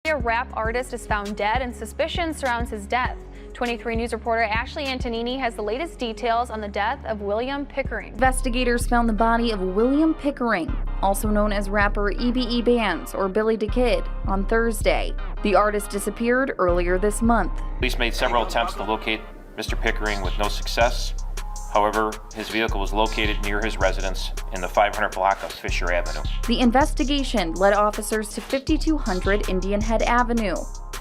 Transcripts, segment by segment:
A rap artist is found dead and suspicion surrounds his death. 23 News reporter Ashley Antonini has the latest details on the death of William Pickering. Investigators found the body of William Pickering, also known as rapper GMEBE Bandz or Billy the Kid, on Thursday. The artist disappeared earlier this month. Police made several attempts to locate Mr. Pickering with no success. However, his vehicle was located near his residence in the 500 block of Fisher Avenue. The investigation led officers to 5200 Indian Head Avenue.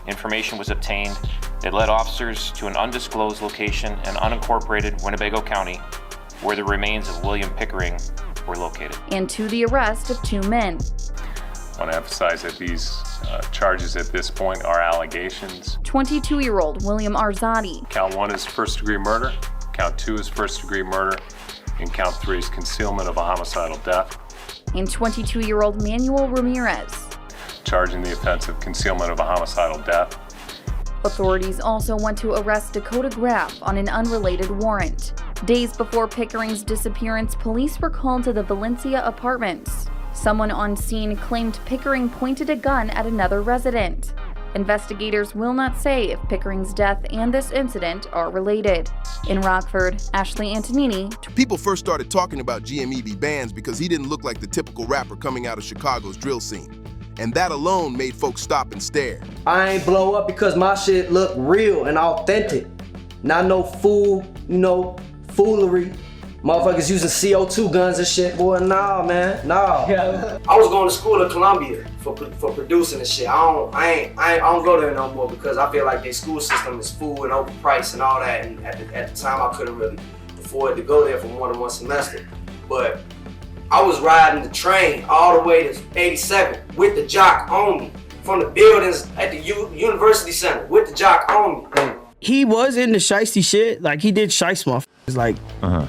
Information was obtained that led officers to an undisclosed location in unincorporated Winnebago County where the remains of William Pickering were located. And to the arrest of 2 men. I want to emphasize that these charges at this point are allegations. 22-year-old William Arzadi. Count 1 is first-degree murder, count 2 is first-degree murder, and count 3 is concealment of a homicidal death. And 22-year-old Manuel Ramirez. Charging the offense of concealment of a homicidal death. Authorities also went to arrest Dakota Graff on an unrelated warrant. Days before Pickering's disappearance, police were called to the Valencia apartments. Someone on scene claimed Pickering pointed a gun at another resident. Investigators will not say if Pickering's death and this incident are related. In Rockford, Ashley Antonini. People first started talking about GMEBE Bandz because he didn't look like the typical rapper coming out of Chicago's drill scene. And that alone made folks stop and stare. I ain't blow up because my shit look real and authentic. Not no foolery. Motherfuckers using CO2 guns and shit, boy, nah, man, nah. Yeah. I was going to school in Columbia for producing and shit. I don't go there no more because I feel like their school system is full and overpriced and all that. And at the time, I couldn't really afford to go there for more than one semester. But I was riding the train all the way to 87 with the jock on me from the buildings at the University Center with the jock on me. He was into shiesty shit. Like, he did shiest motherfuckers. Like,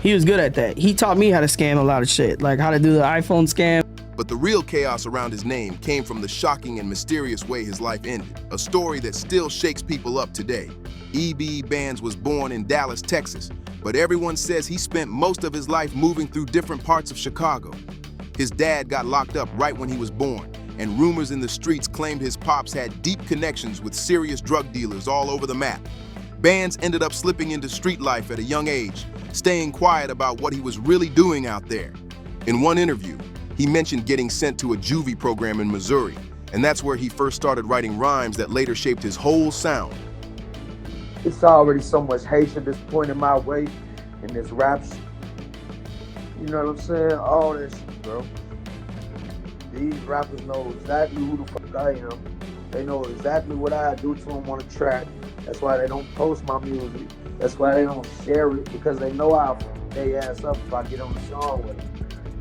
he was good at that. He taught me how to scam a lot of shit, like how to do the iPhone scam. But the real chaos around his name came from the shocking and mysterious way his life ended, a story that still shakes people up today. GMEBE Bandz was born in Dallas, Texas, but everyone says he spent most of his life moving through different parts of Chicago. His dad got locked up right when he was born, and rumors in the streets claimed his pops had deep connections with serious drug dealers all over the map. Bandz ended up slipping into street life at a young age, staying quiet about what he was really doing out there. In one interview, he mentioned getting sent to a juvie program in Missouri, and that's where he first started writing rhymes that later shaped his whole sound. It's already so much hatred that's pointed my way in this rap shit. You know what I'm saying? All this shit, bro. These rappers know exactly who the fuck I am. They know exactly what I do to them on the track. That's why they don't post my music. That's why they don't share it, because they know I'll fuck their ass up if I get on the song with them.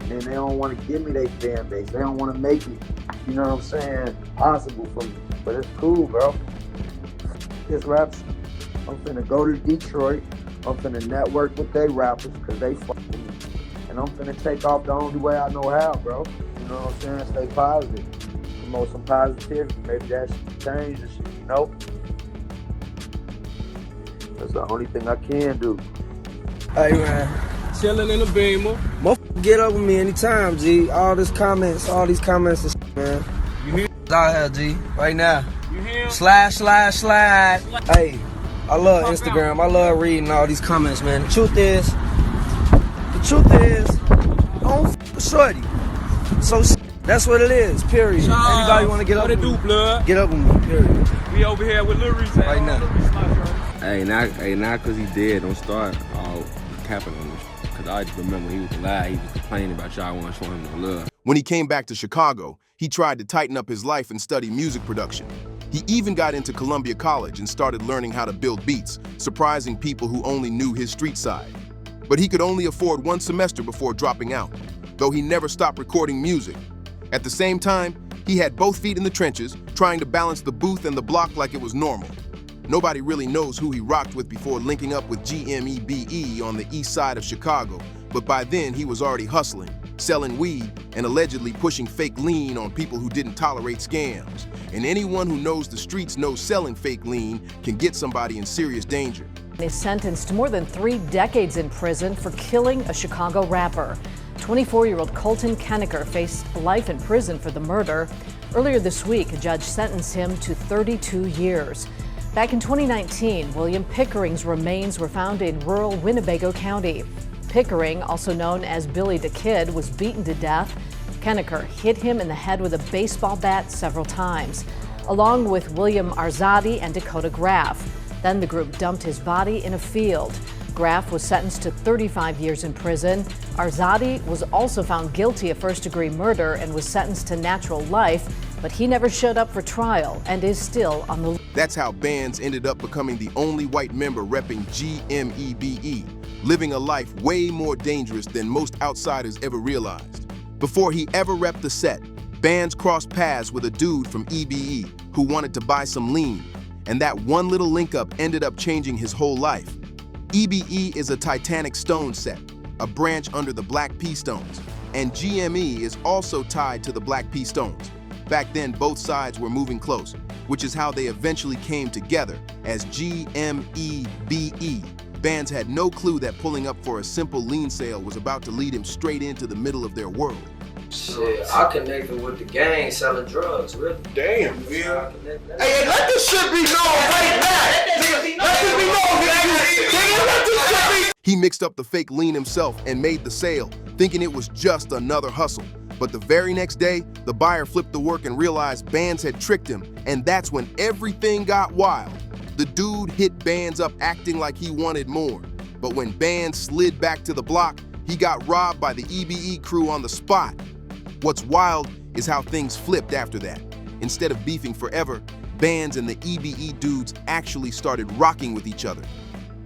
And then they don't want to give me their fan base. They don't want to make it, you know what I'm saying, possible for me. But it's cool, bro. This rap shit. I'm finna go to Detroit. I'm finna network with they rappers because they fuck with me. And I'm finna take off the only way I know how, bro. You know what I'm saying? Stay positive. Promote some positivity. Maybe that should change and shit, you know? That's the only thing I can do. Hey, man. Chilling in the Beamer. Motherfucker, get up with me anytime, G. All these comments and shit, man. You hear? Out here, G. Right now. You hear? Slide. Hey, I love Instagram. I love reading all these comments, man. The truth is, I don't f with shorty. So that's what it is, period. Anybody want to get up with me? Blood? Get up with me, period. We over here with Lil Reese right now. Hey, not because he dead. Don't start all capping on this. Because I just remember he was alive. He was complaining about y'all want to show him no love. When he came back to Chicago, he tried to tighten up his life and study music production. He even got into Columbia College and started learning how to build beats, surprising people who only knew his street side. But he could only afford one semester before dropping out, though he never stopped recording music. At the same time, he had both feet in the trenches, trying to balance the booth and the block like it was normal. Nobody really knows who he rocked with before linking up with GMEBE on the east side of Chicago, but by then he was already hustling, selling weed, and allegedly pushing fake lean on people who didn't tolerate scams. And anyone who knows the streets knows selling fake lean can get somebody in serious danger. He's sentenced to more than 3 decades in prison for killing a Chicago rapper. 24-year-old Colton Kennecker faced life in prison for the murder. Earlier this week, a judge sentenced him to 32 years. Back in 2019, William Pickering's remains were found in rural Winnebago County. Pickering, also known as Billy the Kid, was beaten to death. Kennecker hit him in the head with a baseball bat several times, along with William Arzadi and Dakota Graff. Then the group dumped his body in a field. Graff was sentenced to 35 years in prison. Arzadi was also found guilty of first-degree murder and was sentenced to natural life, but he never showed up for trial and is still on the... That's how Bandz ended up becoming the only white member repping GMEBE, living a life way more dangerous than most outsiders ever realized. Before he ever repped the set, Bandz crossed paths with a dude from EBE who wanted to buy some lean, and that one little link-up ended up changing his whole life. EBE is a Titanic stone set, a branch under the Black P stones, and GME is also tied to the Black P stones. Back then, both sides were moving close, which is how they eventually came together as GMEBE. Bandz had no clue that pulling up for a simple lean sale was about to lead him straight into the middle of their world. Shit, I connected with the gang selling drugs, really. Damn, man. Hey, let this shit be known right now. Let this be known, nigga. Let this shit be. He mixed up the fake lean himself and made the sale, thinking it was just another hustle. But the very next day, the buyer flipped the work and realized Bandz had tricked him, and that's when everything got wild. The dude hit Bandz up acting like he wanted more. But when Bandz slid back to the block, he got robbed by the EBE crew on the spot. What's wild is how things flipped after that. Instead of beefing forever, Bandz and the EBE dudes actually started rocking with each other.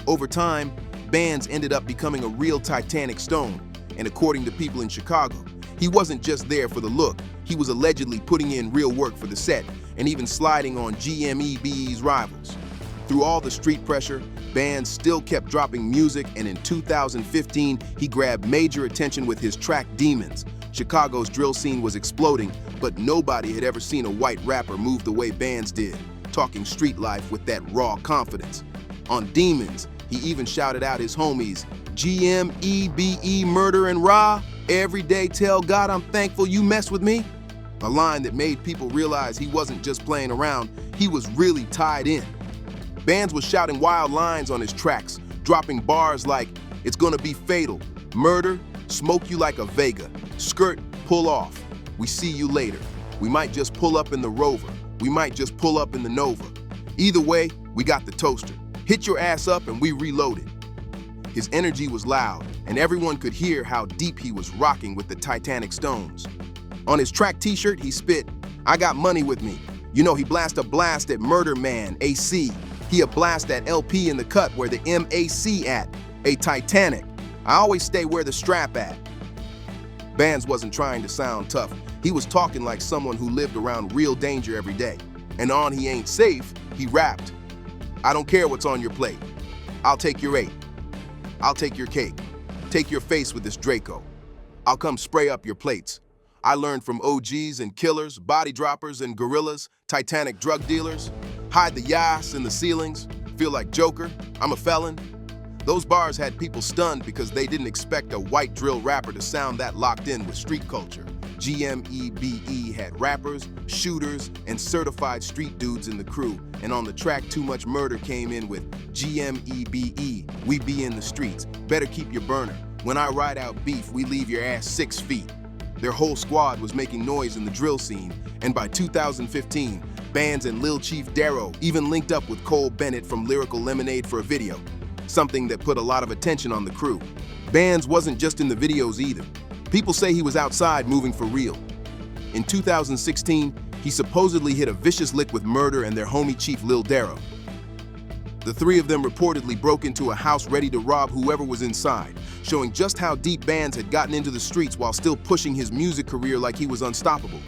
Over time, Bandz ended up becoming a real Titanic stone, and according to people in Chicago, he wasn't just there for the look. He was allegedly putting in real work for the set and even sliding on GMEBE's rivals. Through all the street pressure, Bandz still kept dropping music, and in 2015, he grabbed major attention with his track Demons. Chicago's drill scene was exploding, but nobody had ever seen a white rapper move the way Bandz did, talking street life with that raw confidence. On Demons, he even shouted out his homies, GMEBE Murder and Raw, every day tell God I'm thankful you mess with me. A line that made people realize he wasn't just playing around, he was really tied in. Bandz was shouting wild lines on his tracks, dropping bars like, it's gonna be fatal, murder, smoke you like a Vega, skirt, pull off, we see you later. We might just pull up in the Rover, we might just pull up in the Nova. Either way, we got the toaster. Hit your ass up and we reloaded. His energy was loud, and everyone could hear how deep he was rocking with the Titanic stones. On his track t-shirt, he spit, I got money with me. You know, he blast a blast at Murder Man, AC. He a blast at LP in the cut where the MAC at, a Titanic. I always stay where the strap at. Bandz wasn't trying to sound tough. He was talking like someone who lived around real danger every day. And on He Ain't Safe, he rapped, I don't care what's on your plate. I'll take your 8. I'll take your cake. Take your face with this Draco. I'll come spray up your plates. I learned from OGs and killers, body droppers and gorillas, Titanic drug dealers. Hide the yas in the ceilings. Feel like Joker. I'm a felon. Those bars had people stunned because they didn't expect a white drill rapper to sound that locked in with street culture. GMEBE had rappers, shooters, and certified street dudes in the crew, and on the track Too Much Murder came in with GMEBE, we be in the streets, better keep your burner. When I ride out beef, we leave your ass 6 feet. Their whole squad was making noise in the drill scene, and by 2015, Bandz and Lil Chief Darrow even linked up with Cole Bennett from Lyrical Lemonade for a video, something that put a lot of attention on the crew. Bandz wasn't just in the videos either. People say he was outside moving for real. In 2016, he supposedly hit a vicious lick with Murder and their homie Chief Lil Darrow. The three of them reportedly broke into a house ready to rob whoever was inside, showing just how deep Bandz had gotten into the streets while still pushing his music career like he was unstoppable.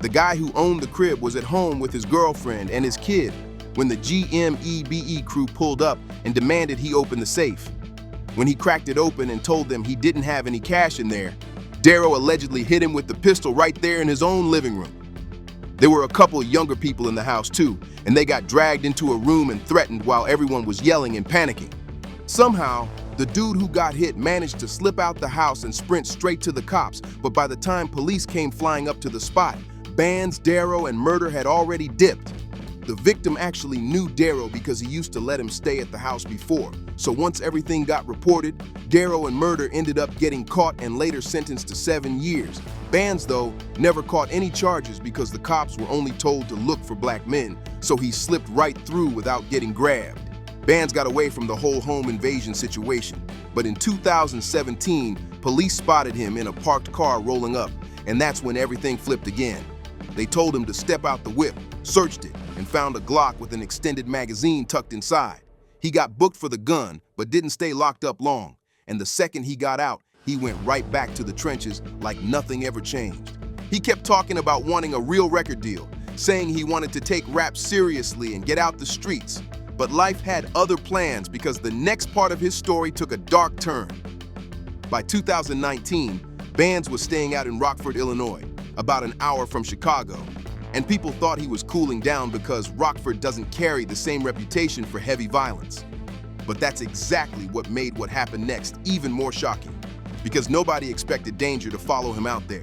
The guy who owned the crib was at home with his girlfriend and his kid when the GMEBE crew pulled up and demanded he open the safe. When he cracked it open and told them he didn't have any cash in there, Darrow allegedly hit him with the pistol right there in his own living room. There were a couple of younger people in the house too, and they got dragged into a room and threatened while everyone was yelling and panicking. Somehow, the dude who got hit managed to slip out the house and sprint straight to the cops, but by the time police came flying up to the spot, Bandz, Darrow, and Murder had already dipped. The victim actually knew Darrow because he used to let him stay at the house before. So once everything got reported, Darrow and Murder ended up getting caught and later sentenced to 7 years. Bandz, though, never caught any charges because the cops were only told to look for black men, so he slipped right through without getting grabbed. Bandz got away from the whole home invasion situation, but in 2017, police spotted him in a parked car rolling up, and that's when everything flipped again. They told him to step out the whip, searched it, and found a Glock with an extended magazine tucked inside. He got booked for the gun, but didn't stay locked up long, and the second he got out, he went right back to the trenches like nothing ever changed. He kept talking about wanting a real record deal, saying he wanted to take rap seriously and get out the streets. But life had other plans because the next part of his story took a dark turn. By 2019, Bandz was staying out in Rockford, Illinois, about an hour from Chicago, and people thought he was cooling down because Rockford doesn't carry the same reputation for heavy violence. But that's exactly what made what happened next even more shocking, because nobody expected danger to follow him out there.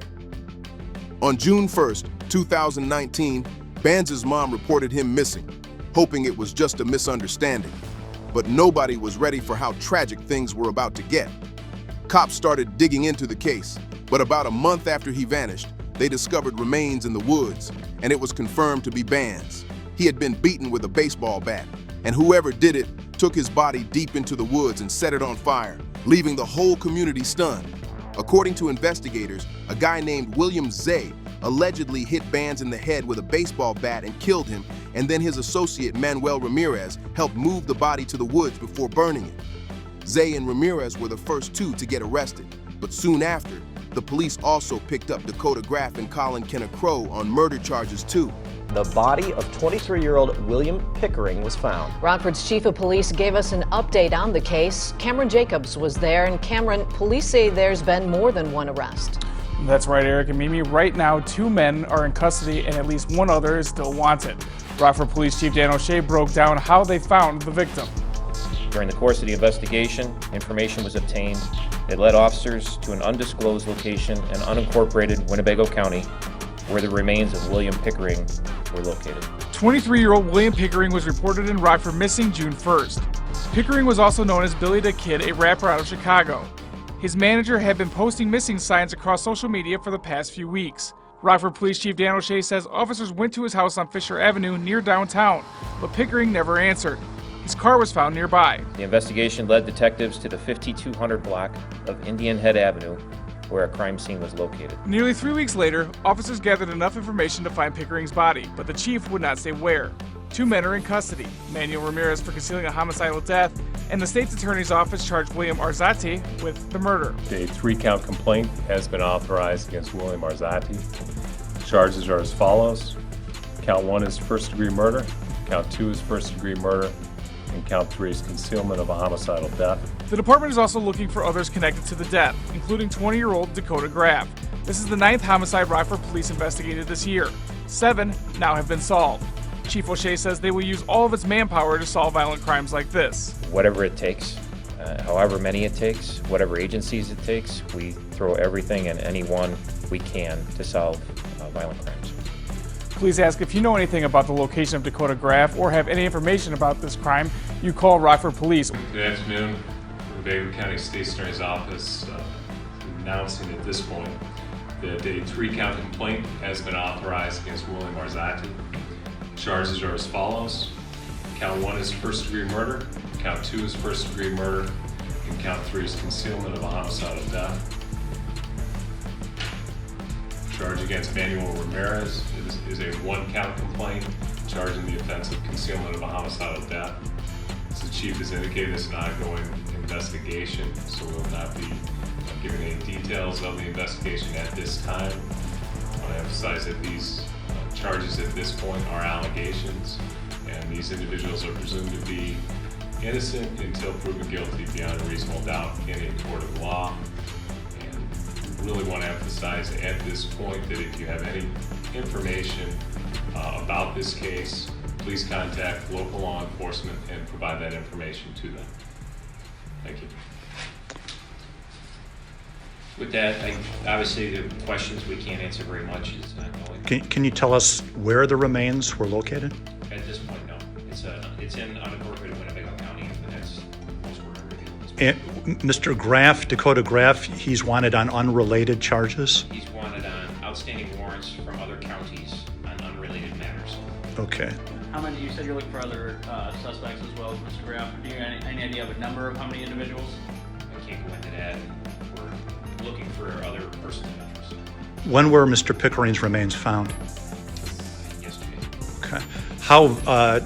On June 1st, 2019, Bandz's mom reported him missing, hoping it was just a misunderstanding. But nobody was ready for how tragic things were about to get. Cops started digging into the case, but about a month after he vanished, they discovered remains in the woods, and it was confirmed to be Bandz. He had been beaten with a baseball bat, and whoever did it took his body deep into the woods and set it on fire, leaving the whole community stunned. According to investigators, a guy named William Zay allegedly hit Bandz in the head with a baseball bat and killed him, and then his associate Manuel Ramirez helped move the body to the woods before burning it. Zay and Ramirez were the first two to get arrested, but soon after, the police also picked up Dakota Graff and Colin Kennecrow on murder charges too. The body of 23-year-old William Pickering was found. Rockford's chief of police gave us an update on the case. Cameron Jacobs was there, and Cameron, police say there's been more than one arrest. That's right, Eric and Mimi. Right now, 2 men are in custody and at least 1 other is still wanted. Rockford Police Chief Dan O'Shea broke down how they found the victim. During the course of the investigation, information was obtained that led officers to an undisclosed location in unincorporated Winnebago County where the remains of William Pickering were located. 23-year-old William Pickering was reported in Rockford missing June 1st. Pickering was also known as Billy the Kid, a rapper out of Chicago. His manager had been posting missing signs across social media for the past few weeks. Rockford Police Chief Dan O'Shea says officers went to his house on Fisher Avenue near downtown, but Pickering never answered. His car was found nearby. The investigation led detectives to the 5200 block of Indian Head Avenue, where a crime scene was located. Nearly 3 weeks later, officers gathered enough information to find Pickering's body, but the chief would not say where. 2 men are in custody, Manuel Ramirez for concealing a homicidal death, and the state's attorney's office charged William Arzate with the murder. A 3-count complaint has been authorized against William Arzate. Charges are as follows. Count 1 is first-degree murder, count 2 is first-degree murder, and count 3 is concealment of a homicidal death. The department is also looking for others connected to the death, including 20-year-old Dakota Graff. This is the 9th homicide Rockford police investigated this year. 7 now have been solved. Chief O'Shea says they will use all of its manpower to solve violent crimes like this. Whatever it takes, however many it takes, whatever agencies it takes, we throw everything and anyone we can to solve violent crimes. Please ask if you know anything about the location of Dakota Graff or have any information about this crime, you call Rockford Police. Good afternoon. Winnebago County State's Attorney's Office announcing at this point that a 3-count complaint has been authorized against William Arzate. Charges are as follows. Count 1 is first-degree murder, count 2 is first-degree murder, and count 3 is concealment of a homicidal death. Charge against Manuel Ramirez is a 1-count complaint charging the offense of concealment of a homicidal death. As the chief has indicated, it's an ongoing investigation, so we'll not be giving any details of the investigation at this time. I want to emphasize that these charges at this point are allegations, and these individuals are presumed to be innocent until proven guilty beyond a reasonable doubt in a court of law. And we really want to emphasize at this point that if you have any information about this case, please contact local law enforcement and provide that information to them. Thank you. With that, obviously the questions we can't answer very much is not knowing. Can you tell us where the remains were located? At this point, no. It's in unincorporated Winnebago County, and that's most we're going to reveal at this point. And Mr. Graff, Dakota Graff, he's wanted on unrelated charges? He's wanted on outstanding warrants from other counties on unrelated matters. Okay. How many, you said you're looking for other suspects as well, Mr. Graff. Do you have any idea of a number of how many individuals? I can't go into that. We're looking for other persons of interest. When were Mr. Pickering's remains found? Yesterday. Okay. How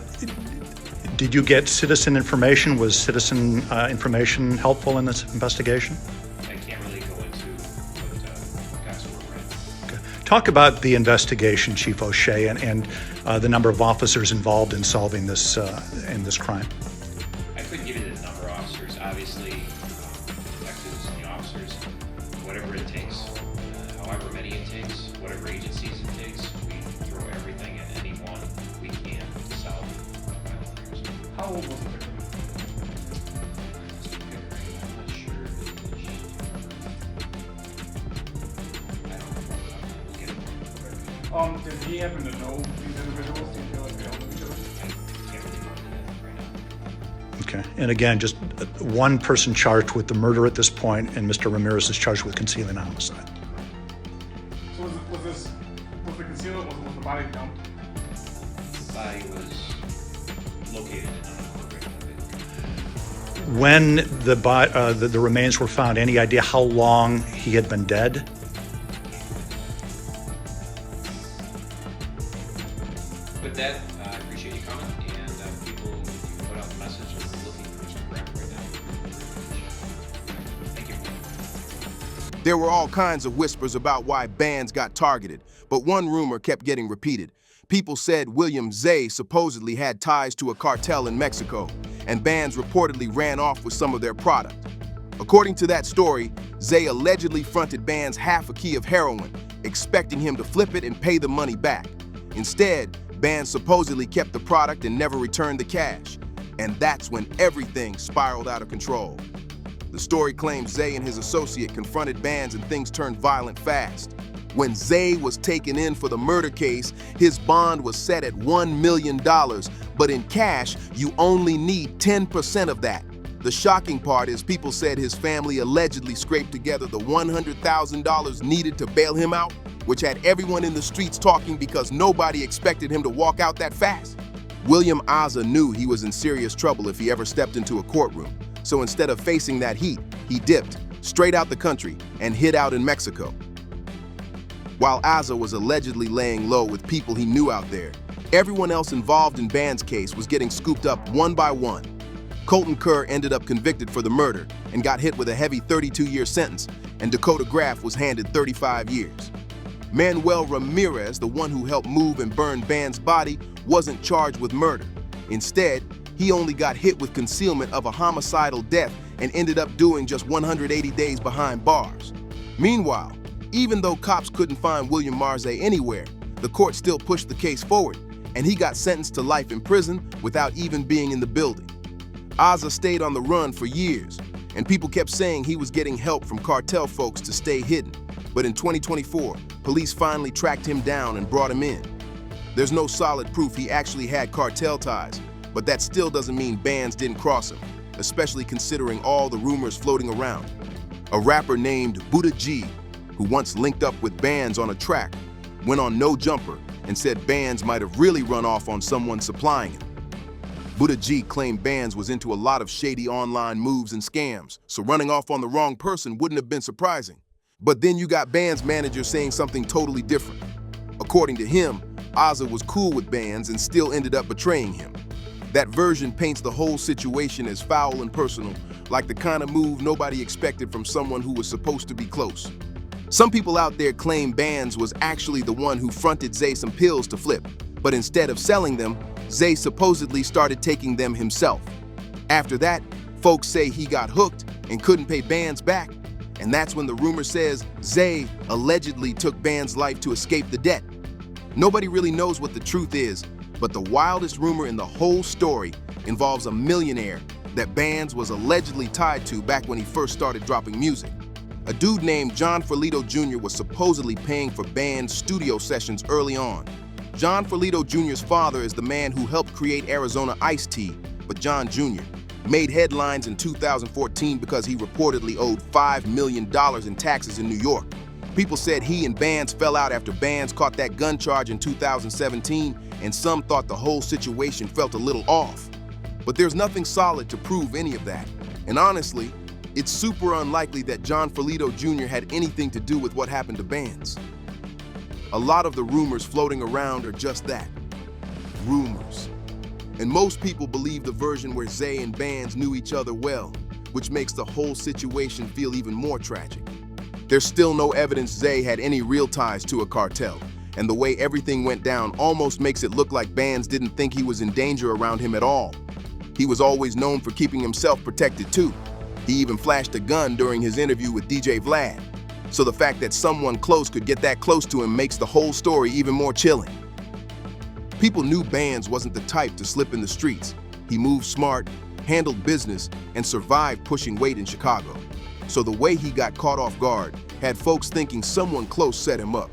did you get citizen information? Was citizen information helpful in this investigation? I can't really go into what guys were read. Okay. Talk about the investigation, Chief O'Shea, and the number of officers involved in solving this crime. I couldn't give you the number of officers. Obviously, detectives and the officers, whatever it takes, however many it takes, whatever agencies it takes, we throw everything at anyone we can to solve violent crimes. How old was the victim? Mr. Pickering, I'm not sure of his age. I don't remember. We'll get it. Did he happen to know these individuals? Do you feel like they all knew each other? I can't really go into that right now. Okay. And again, just one person charged with the murder at this point, and Mr. Ramirez is charged with concealing a homicide. So was the concealment, was the body dumped? The body was located in unincorporated Winnebago. When the remains were found, any idea how long he had been dead? With that, I appreciate you coming, and people can put out the message that we're looking for Mr. Graff right now. Thank you. There were all kinds of whispers about why Bandz got targeted, but one rumor kept getting repeated. People said William Zay supposedly had ties to a cartel in Mexico, and Bandz reportedly ran off with some of their product. According to that story, Zay allegedly fronted Bandz half a key of heroin, expecting him to flip it and pay the money back. Instead, Bandz supposedly kept the product and never returned the cash. And that's when everything spiraled out of control. The story claims Zay and his associate confronted Bandz and things turned violent fast. When Zay was taken in for the murder case, his bond was set at $1 million, but in cash, you only need 10% of that. The shocking part is people said his family allegedly scraped together the $100,000 needed to bail him out, which had everyone in the streets talking because nobody expected him to walk out that fast. William Aza knew he was in serious trouble if he ever stepped into a courtroom, so instead of facing that heat, he dipped straight out the country and hid out in Mexico. While Aza was allegedly laying low with people he knew out there, everyone else involved in Bandz' case was getting scooped up one by one. Colton Kerr ended up convicted for the murder and got hit with a heavy 32-year sentence, and Dakota Graff was handed 35 years. Manuel Ramirez, the one who helped move and burn Bandz' body, wasn't charged with murder. Instead, he only got hit with concealment of a homicidal death and ended up doing just 180 days behind bars. Meanwhile, even though cops couldn't find William Marze anywhere, the court still pushed the case forward, and he got sentenced to life in prison without even being in the building. Aza stayed on the run for years, and people kept saying he was getting help from cartel folks to stay hidden. But in 2024, police finally tracked him down and brought him in. There's no solid proof he actually had cartel ties, but that still doesn't mean Bandz didn't cross him, especially considering all the rumors floating around. A rapper named Buddha G, who once linked up with Bandz on a track, went on No Jumper and said Bandz might have really run off on someone supplying him. Buddha G claimed Bandz was into a lot of shady online moves and scams, so running off on the wrong person wouldn't have been surprising. But then you got Bandz' manager saying something totally different. According to him, Aza was cool with Bandz and still ended up betraying him. That version paints the whole situation as foul and personal, like the kind of move nobody expected from someone who was supposed to be close. Some people out there claim Bandz was actually the one who fronted Zay some pills to flip, but instead of selling them, Zay supposedly started taking them himself. After that, folks say he got hooked and couldn't pay Bandz back, and that's when the rumor says Zay allegedly took Bandz' life to escape the debt. Nobody really knows what the truth is, but the wildest rumor in the whole story involves a millionaire that Bandz was allegedly tied to back when he first started dropping music. A dude named John Ferlito Jr. was supposedly paying for Bandz studio sessions early on. John Ferlito Jr.'s father is the man who helped create Arizona iced tea, but John Jr. made headlines in 2014 because he reportedly owed $5 million in taxes in New York. People said he and Bandz fell out after Bandz caught that gun charge in 2017, and some thought the whole situation felt a little off. But there's nothing solid to prove any of that. And honestly, it's super unlikely that John Ferlito Jr. had anything to do with what happened to Bandz. A lot of the rumors floating around are just that, rumors. And most people believe the version where Zay and Bandz knew each other well, which makes the whole situation feel even more tragic. There's still no evidence Zay had any real ties to a cartel, and the way everything went down almost makes it look like Bandz didn't think he was in danger around him at all. He was always known for keeping himself protected too. He even flashed a gun during his interview with DJ Vlad. So the fact that someone close could get that close to him makes the whole story even more chilling. People knew Bandz wasn't the type to slip in the streets. He moved smart, handled business, and survived pushing weight in Chicago. So the way he got caught off guard had folks thinking someone close set him up.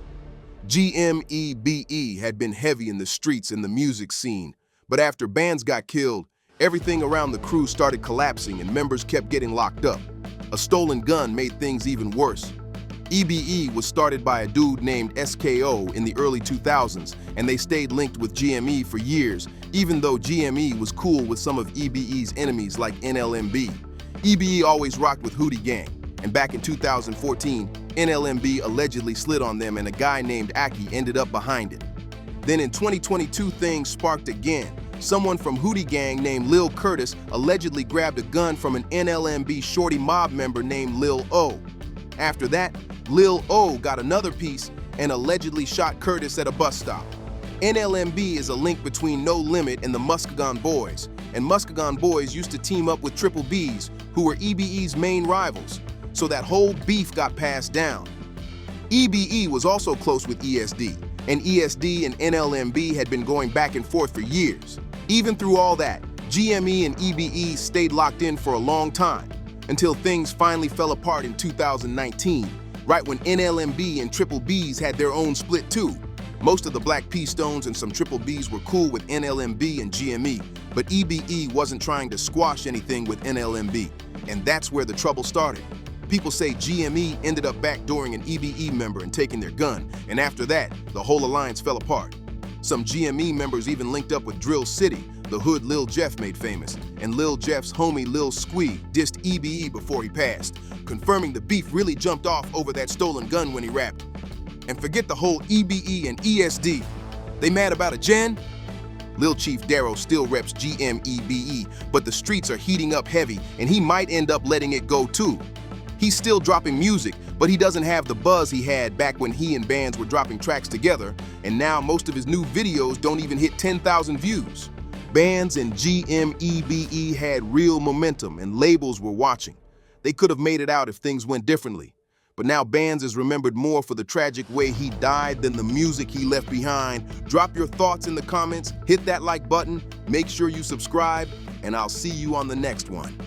GMEBE had been heavy in the streets and the music scene, but after Bandz got killed, everything around the crew started collapsing and members kept getting locked up. A stolen gun made things even worse. EBE was started by a dude named SKO in the early 2000s, and they stayed linked with GME for years, even though GME was cool with some of EBE's enemies like NLMB. EBE always rocked with Hootie Gang, and back in 2014, NLMB allegedly slid on them and a guy named Aki ended up behind it. Then in 2022, things sparked again. Someone from Hootie Gang named Lil Curtis allegedly grabbed a gun from an NLMB shorty mob member named Lil O. After that, Lil O got another piece and allegedly shot Curtis at a bus stop. NLMB is a link between No Limit and the Muskegon Boys, and Muskegon Boys used to team up with Triple B's, who were EBE's main rivals, so that whole beef got passed down. EBE was also close with ESD, and ESD and NLMB had been going back and forth for years. Even through all that, GME and EBE stayed locked in for a long time, until things finally fell apart in 2019, right when NLMB and Triple B's had their own split too. Most of the Black P Stones and some Triple B's were cool with NLMB and GME, but EBE wasn't trying to squash anything with NLMB, and that's where the trouble started. People say GME ended up backdooring an EBE member and taking their gun, and after that, the whole alliance fell apart. Some GME members even linked up with Drill City, the hood Lil Jeff made famous, and Lil Jeff's homie Lil Squee dissed EBE before he passed, confirming the beef really jumped off over that stolen gun when he rapped. And forget the whole EBE and ESD. They mad about a gen? Lil Chief Darrow still reps GMEBE, but the streets are heating up heavy and he might end up letting it go too. He's still dropping music, but he doesn't have the buzz he had back when he and Bandz were dropping tracks together, and now most of his new videos don't even hit 10,000 views. Bandz and GMEBE had real momentum and labels were watching. They could have made it out if things went differently. But now Bandz is remembered more for the tragic way he died than the music he left behind. Drop your thoughts in the comments, hit that like button, make sure you subscribe, and I'll see you on the next one.